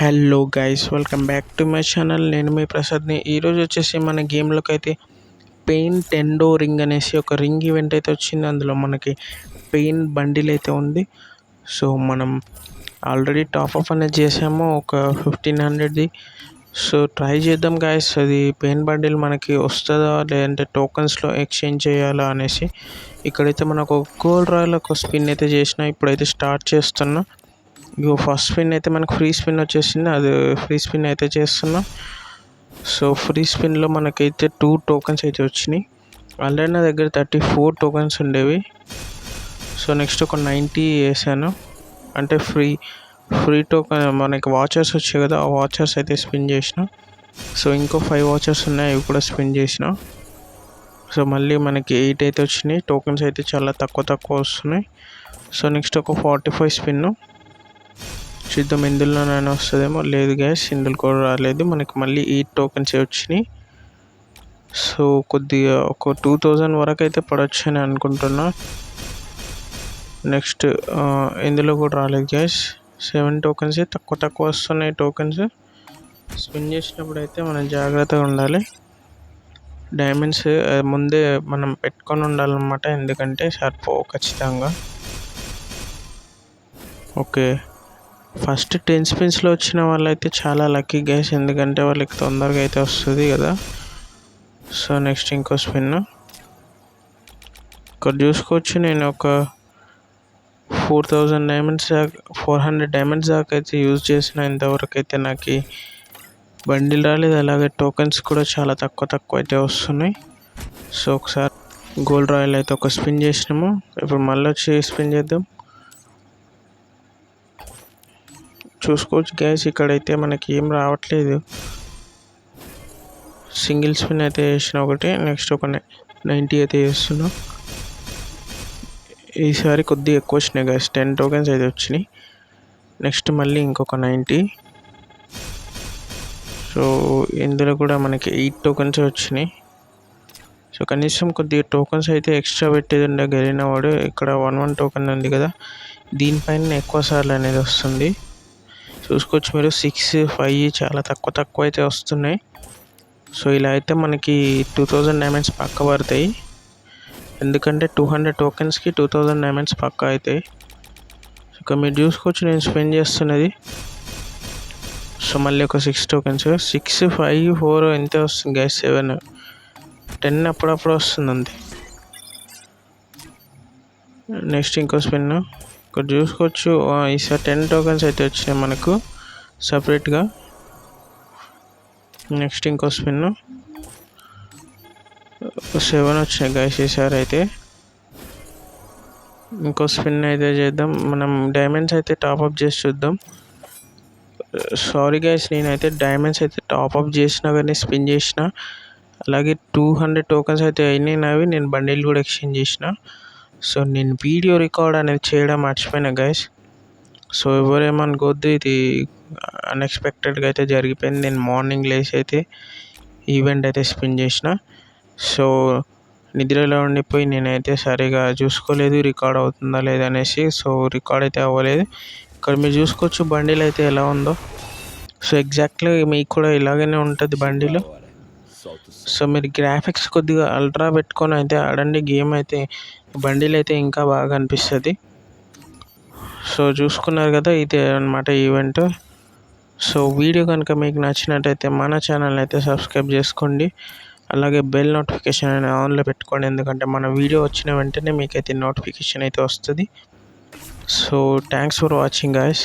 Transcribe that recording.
Hello guys, welcome back to my channel. నేను మీ ప్రసాద్ని. ఈరోజు వచ్చేసి మన గేమ్లోకి అయితే పెయింటెండో రింగ్ అనేసి ఒక రింగ్ ఈవెంట్ అయితే వచ్చింది. అందులో మనకి పెయింట్ బండిల్ అయితే ఉంది. సో మనం ఆల్రెడీ టాప్అప్ అనేది చేసాము ఒక 1500ది. సో ట్రై చేద్దాం గైస్, అది పెయింట్ బండిల్ మనకి వస్తుందా లేదంటే టోకన్స్లో ఎక్స్చేంజ్ చేయాలా అనేసి. ఇక్కడైతే మనకు గోల్డ్ రాయల్ ఒక స్పిన్ అయితే చేసిన, ఇప్పుడైతే స్టార్ట్ చేస్తున్నా. ఇగో ఫస్ట్ స్పిన్ అయితే మనకు ఫ్రీ స్పిన్ వచ్చేసింది, అది ఫ్రీ స్పిన్ అయితే చేస్తున్నా. సో ఫ్రీ స్పిన్లో మనకైతే 2 టోకన్స్ అయితే వచ్చినాయి. ఆల్రెడీ నా దగ్గర 34 టోకన్స్ ఉండేవి. సో నెక్స్ట్ ఒక 90 వేసాను, అంటే ఫ్రీ టోకన్ మనకి వాచర్స్ వచ్చాయి కదా, ఆ వాచర్స్ అయితే స్పిన్ చేసిన. సో ఇంకో 5 వాచర్స్ ఉన్నాయి, అవి కూడా స్పిన్ చేసిన. సో మళ్ళీ మనకి 8 అయితే వచ్చినాయి. టోకన్స్ అయితే చాలా తక్కువ వస్తున్నాయి. సో నెక్స్ట్ ఒక 45 స్పిన్ చూద్దాం, ఇందులోనైనా వస్తుందేమో. లేదు గ్యాస్, ఇందులో కూడా రాలేదు. మనకి మళ్ళీ 8 టోకెన్స్ వచ్చినాయి. సో కొద్దిగా ఒక 2000 వరకు అయితే పడవచ్చు అని అనుకుంటున్నా. నెక్స్ట్ ఇందులో కూడా రాలేదు గ్యాస్. 7 టోకెన్స్ తక్కువ వస్తున్నాయి. టోకెన్స్ స్పిన్ చేసినప్పుడు అయితే మనం జాగ్రత్తగా ఉండాలి. డైమండ్స్ ముందే మనం పెట్టుకొని ఉండాలన్నమాట, ఎందుకంటే సరిపోవు ఖచ్చితంగా. ఓకే, ఫస్ట్ 10 స్పిన్స్లో వచ్చిన వాళ్ళైతే చాలా లక్కీ గైస్, ఎందుకంటే వాళ్ళకి తొందరగా అయితే వస్తుంది కదా. సో నెక్స్ట్ ఇంకో స్పిన్ ఇక్కడ చూసుకోవచ్చు. నేను ఒక 400 డైమండ్స్ దాకా 400 డైమండ్స్ దాకా అయితే యూజ్ చేసిన. ఇంతవరకు అయితే నాకు బండిల్ రాలేదు, అలాగే టోకెన్స్ కూడా చాలా తక్కువ అయితే వస్తున్నాయి. సో ఒకసారి గోల్డ్ రాయల్ అయితే ఒక స్పిన్ చేసినాము, ఇప్పుడు మళ్ళీ వచ్చి స్పిన్ చేద్దాం. చూసుకోవచ్చు గ్యాస్, ఇక్కడైతే మనకి ఏం రావట్లేదు. సింగిల్ స్పిన్ అయితే వేసిన ఒకటి, నెక్స్ట్ ఒక 90 అయితే వేస్తున్నా. ఈసారి కొద్దిగా ఎక్కువ వచ్చినాయి గ్యాస్, 10 టోకెన్స్ అయితే వచ్చినాయి. నెక్స్ట్ మళ్ళీ ఇంకొక 90. సో ఇందులో కూడా మనకి 8 టోకెన్స్ వచ్చినాయి. సో కనీసం కొద్దిగా టోకెన్స్ అయితే ఎక్స్ట్రా పెట్టేది ఉండే గెలిన వాడు. ఇక్కడ 1 టోకెన్ ఉంది కదా, దీనిపైన ఎక్కువ సార్లు అనేది వస్తుంది. చూసుకోవచ్చు మీరు, 6, 5 చాలా తక్కువ అయితే వస్తున్నాయి. సో ఇలా అయితే మనకి 2000 డైమండ్స్ పక్క పడతాయి, ఎందుకంటే 200 టోకెన్స్కి 2000 డైమండ్స్ పక్క అవుతాయి. సో మీరు చూసుకోవచ్చు, నేను స్పెండ్ చేస్తున్నది. సో మళ్ళీ ఒక 6 టోకెన్స్, 6, 5, 4 ఎంత వస్తుంది గైస్, 7, 10 అప్పుడప్పుడు వస్తుంది అంతే. నెక్స్ట్ ఇంకో స్పిన్ ఇక్కడ చూసుకోవచ్చు. ఈసారి 10 టోకెన్స్ అయితే వచ్చినాయి మనకు సపరేట్గా. నెక్స్ట్ ఇంకో స్పిన్ 7 వచ్చినాయి గైస్ ఈసారి అయితే. ఇంకో స్పిన్ అయితే చేద్దాం, మనం డైమండ్స్ అయితే టాప్అప్ చేసి చూద్దాం. సారీ గైస్, నేనైతే డైమండ్స్ అయితే టాప్అప్ చేసినా కానీ స్పిన్ చేసిన, అలాగే 200 టోకెన్స్ అయితే అయినాయి నావి. నేను బండిల్ కూడా ఎక్స్చేంజ్ చేసిన. సో నేను వీడియో రికార్డ్ అనేది చేయడం మర్చిపోయినా గైస్. సో ఎవరేమనుకోవద్దు, ఇది అన్ఎక్స్పెక్టెడ్గా అయితే జరిగిపోయింది. నేను మార్నింగ్ లేచి అయితే ఈవెంట్ అయితే స్పిన్ చేసిన. సో నిద్రలో ఉండిపోయి నేనైతే సరిగా చూసుకోలేదు రికార్డ్ అవుతుందా లేదనేసి. సో రికార్డ్ అయితే అవ్వలేదు. ఇక్కడ మీరు చూసుకోవచ్చు బండిల్ అయితే ఎలా ఉందో. సో ఎగ్జాక్ట్లీ మీకు కూడా ఇలాగనే ఉంటుంది బండిలో. సో మీరు గ్రాఫిక్స్ కొద్దిగా అల్ట్రా పెట్టుకొని అయితే ఆడండి, గేమ్ అయితే బండిల్ అయితే ఇంకా బాగా అనిపిస్తుంది. సో చూసుకున్నారు కదా, ఇదే అన్నమాట ఈవెంట్. సో వీడియో కనుక మీకు నచ్చినట్టయితే మన ఛానల్ అయితే సబ్స్క్రైబ్ చేసుకోండి, అలాగే బెల్ నోటిఫికేషన్ అనేది ఆన్లో పెట్టుకోండి, ఎందుకంటే మన వీడియో వచ్చిన వెంటనే మీకైతే నోటిఫికేషన్ అయితే వస్తుంది. So thanks for watching guys.